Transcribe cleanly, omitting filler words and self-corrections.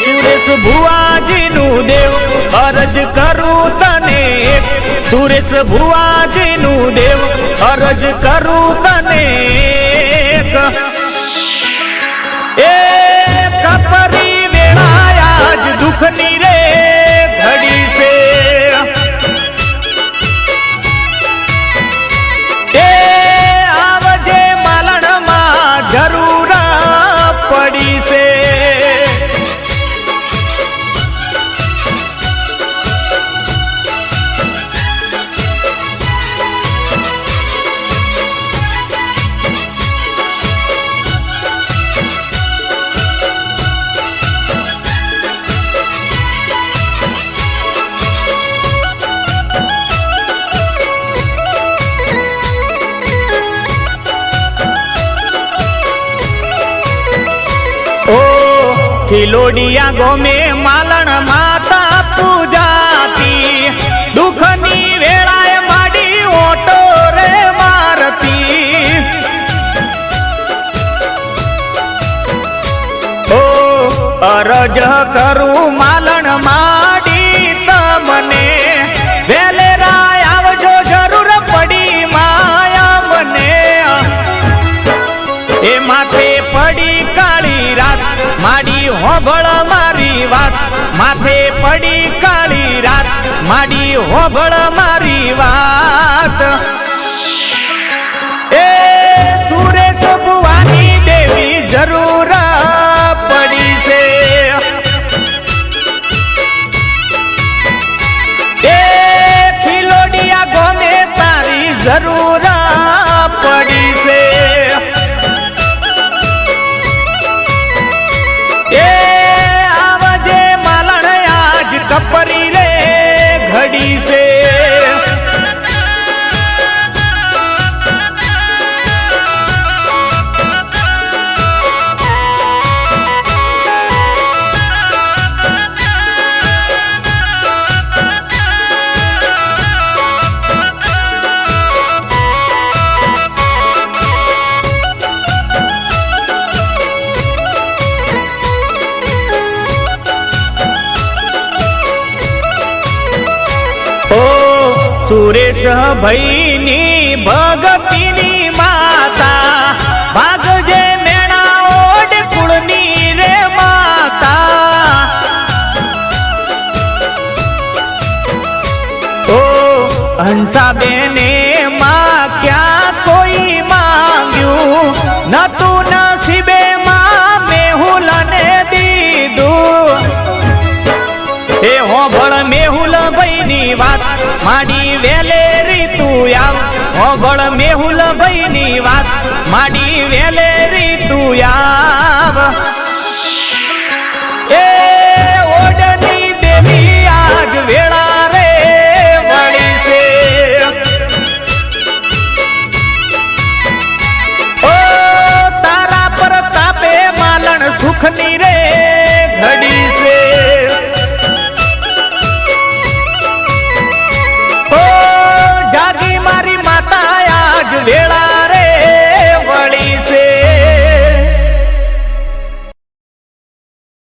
સુરેશ ભુવાજીનું દેવ અરજ કરું તને, સુરેશ ભુવાજીનું દેવ અરજ કરું તને, એ કપરી વેળાયા જ દુઃખની રે ઘડી છે, એ આવજે માલણમાં જરૂર પડી છે। खिलोडिया गोमे मालन माता पूजाती, दुखनी वेळाए माडी ओटो रे मारती, ओ अरज करू मालन माडी तमने, वेलेराय आवजो जरूर पड़ी माया मने, ए माथे पड़ी काली रात माडी होबळ मारी वात, माथे पड़ी काली रात माडी होबळ मारी वात, ए सुरेश भुवानी देवी जरूर पड़ी से, ए खिलोडिया गोमे तारी जरूर पड़ी से, कपरी रे घड़ी से, सुरेश भईनी भगतीनी माता, भागजे मेणा ओड कुळनी रे माता, ओ हंसा बेने मां क्या कोई मांग्यू, न तू नसीबे मां मेहुल ने दीदू, ए होबळ मेहुल भईनी वात माडी वेलेरी तू आव, होबळ मेहुल भईनी वात माडी वेलेरी तू आव, ए